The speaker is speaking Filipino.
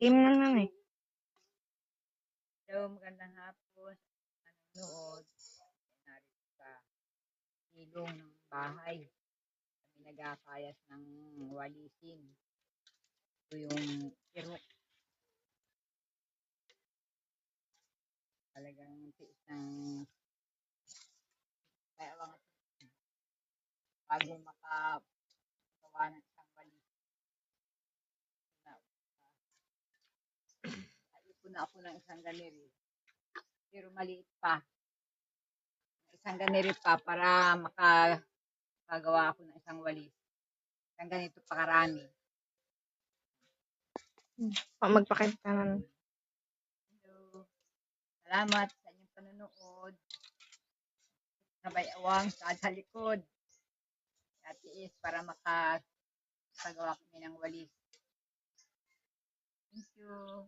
Game na lang eh. Hello, magandang hapon. Nanonood. Narito sa ilong ng bahay. Kami nagkakayas ng walisin. Ito yung irok. Talagang tiis ng kaya bago makagawa ng isang walis. Naipon na ako ng isang ganiri. Pero maliit pa. Isang ganiri pa para makagawa ako ng isang walis. Isang ganito pa karami. Magpakita na. Hello. Salamat sa inyong panonood. Sabay awang sa likod. Natiis para makagawa kami ng walis. Thank you.